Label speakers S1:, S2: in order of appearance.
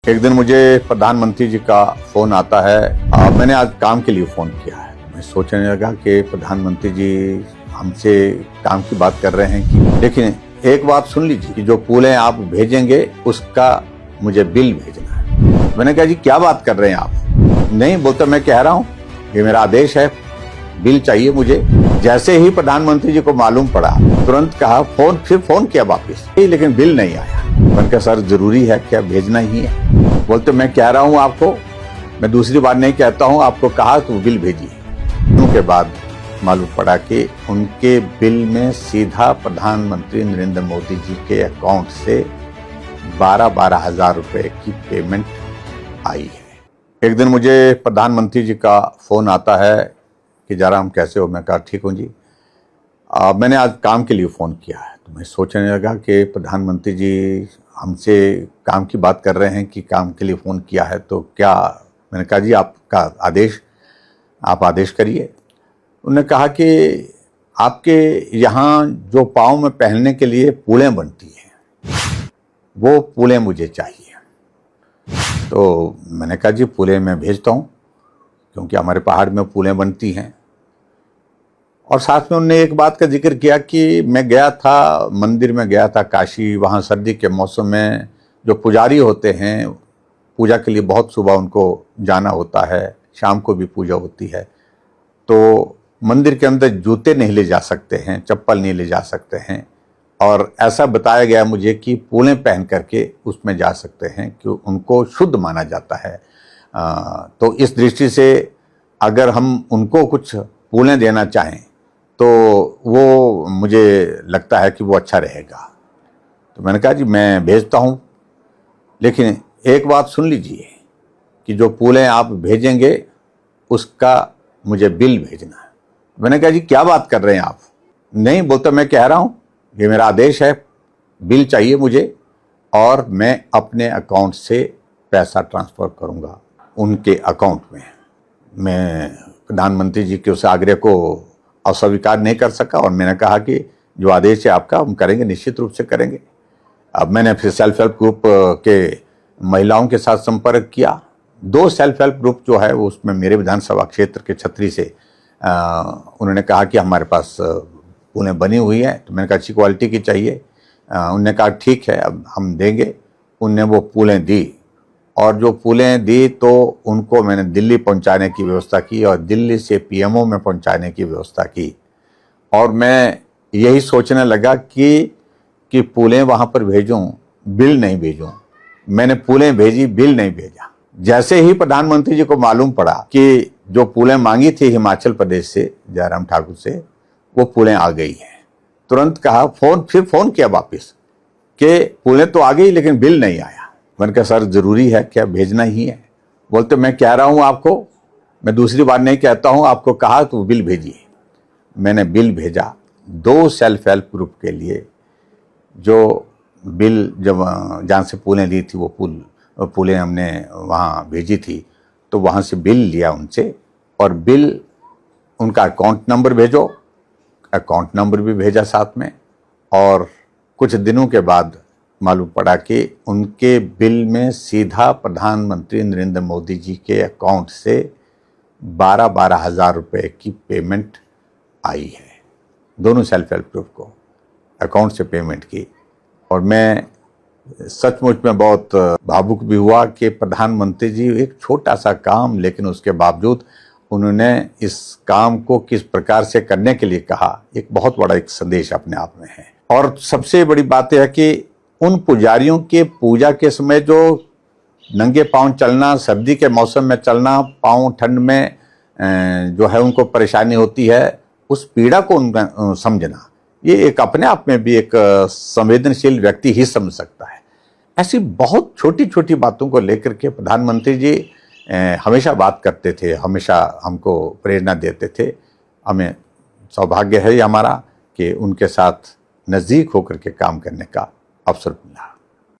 S1: एक दिन मुझे प्रधानमंत्री जी का फोन आता है। मैंने आज काम के लिए फोन किया है। मैं सोचने लगा कि प्रधानमंत्री जी हमसे काम की बात कर रहे हैं कि, लेकिन एक बात सुन लीजिए कि जो पुलें आप भेजेंगे उसका मुझे बिल भेजना है। मैंने कहा जी क्या बात कर रहे हैं आप? नहीं बोलते, मैं कह रहा हूँ ये मेरा आदेश है, बिल चाहिए मुझे। जैसे ही प्रधानमंत्री जी को मालूम पड़ा तुरंत कहा फिर फोन किया वापिस, लेकिन बिल नहीं आया। मैंने कहा सर जरूरी है क्या, भेजना ही है? बोलते मैं कह रहा हूँ आपको, मैं दूसरी बार नहीं कहता हूँ, आपको कहा तो बिल भेजिए। के बाद मालूम पड़ा कि उनके बिल में सीधा प्रधानमंत्री नरेंद्र मोदी जी के अकाउंट से 12 हजार रुपए की पेमेंट आई है। एक दिन मुझे प्रधानमंत्री जी का फोन आता है कि जयराम कैसे हो? मैं कहा ठीक हूँ जी। मैंने आज काम के लिए फ़ोन किया है। तो मैं सोचने लगा कि प्रधानमंत्री जी हमसे काम की बात कर रहे हैं कि काम के लिए फ़ोन किया है तो क्या? मैंने कहा जी आपका आदेश, आप आदेश करिए। उन्होंने कहा कि आपके यहाँ जो पाँव में पहनने के लिए पुलें बनती हैं वो पुलें मुझे चाहिए। तो मैंने कहा जी पुलें मैं भेजता हूँ, क्योंकि हमारे पहाड़ में पुलें बनती हैं। और साथ में उन्होंने एक बात का जिक्र किया कि मैं गया था, मंदिर में गया था काशी, वहाँ सर्दी के मौसम में जो पुजारी होते हैं पूजा के लिए बहुत सुबह उनको जाना होता है, शाम को भी पूजा होती है, तो मंदिर के अंदर जूते नहीं ले जा सकते हैं, चप्पल नहीं ले जा सकते हैं। और ऐसा बताया गया मुझे कि पुलें पहन करके उसमें जा सकते हैं कि उनको शुद्ध माना जाता है। तो इस दृष्टि से अगर हम उनको कुछ पुलें देना चाहें तो वो मुझे लगता है कि वो अच्छा रहेगा। तो मैंने कहा जी मैं भेजता हूँ, लेकिन एक बात सुन लीजिए कि जो पुलें आप भेजेंगे उसका मुझे बिल भेजना है। मैंने कहा जी क्या बात कर रहे हैं आप? नहीं बोलते, मैं कह रहा हूँ ये मेरा आदेश है, बिल चाहिए मुझे और मैं अपने अकाउंट से पैसा ट्रांसफ़र करूँगा उनके अकाउंट में। मैं प्रधानमंत्री जी के उस आग्रह को अस्वीकार नहीं कर सका और मैंने कहा कि जो आदेश है आपका हम करेंगे, निश्चित रूप से करेंगे। अब मैंने फिर सेल्फ हेल्प ग्रुप के महिलाओं के साथ संपर्क किया। 2 सेल्फ हेल्प ग्रुप जो है उसमें मेरे विधानसभा क्षेत्र के छतरी से उन्होंने कहा कि हमारे पास पुलें बनी हुई है। तो मैंने कहा अच्छी क्वालिटी की चाहिए। उन्होंने कहा ठीक है अब हम देंगे। उनने वो पुलें दी और जो पुलें दी तो उनको मैंने दिल्ली पहुंचाने की व्यवस्था की और दिल्ली से पीएमओ में पहुंचाने की व्यवस्था की। और मैं यही सोचने लगा कि पुलें वहाँ पर भेजूं, बिल नहीं भेजूं। मैंने पुलें भेजी, बिल नहीं भेजा। जैसे ही प्रधानमंत्री जी को मालूम पड़ा कि जो पुलें मांगी थी हिमाचल प्रदेश से जयराम ठाकुर से, वो पुलें आ गई हैं। तुरंत कहा फिर फोन किया वापिस कि पुलें तो आ गई लेकिन बिल नहीं आया। मैंने कहा सर जरूरी है क्या, भेजना ही है? बोलते मैं कह रहा हूँ आपको, मैं दूसरी बार नहीं कहता हूँ, आपको कहा तो बिल भेजिए। मैंने बिल भेजा 2 सेल्फ हेल्प ग्रुप के लिए। जो बिल जब जहाँ से पुलें ली थी वो पुलें हमने वहाँ भेजी थी, तो वहाँ से बिल लिया उनसे और बिल उनका अकाउंट नंबर भेजो, अकाउंट नंबर भी भेजा साथ में। और कुछ दिनों के बाद मालूम पड़ा कि उनके बिल में सीधा प्रधानमंत्री नरेंद्र मोदी जी के अकाउंट से 12 हजार रुपए की पेमेंट आई है। दोनों सेल्फ हेल्प ग्रुप को अकाउंट से पेमेंट की। और मैं सचमुच में बहुत भावुक भी हुआ कि प्रधानमंत्री जी एक छोटा सा काम, लेकिन उसके बावजूद उन्होंने इस काम को किस प्रकार से करने के लिए कहा, एक बहुत बड़ा एक संदेश अपने आप में है। और सबसे बड़ी बात यह है कि उन पुजारियों के पूजा के समय जो नंगे पांव चलना, सर्दी के मौसम में चलना, पांव ठंड में जो है उनको परेशानी होती है, उस पीड़ा को उनका समझना, ये एक अपने आप में भी एक संवेदनशील व्यक्ति ही समझ सकता है। ऐसी बहुत छोटी छोटी बातों को लेकर के प्रधानमंत्री जी हमेशा बात करते थे, हमेशा हमको प्रेरणा देते थे। हमें सौभाग्य है हमारा कि उनके साथ नज़दीक होकर के काम करने का अवसर मिला।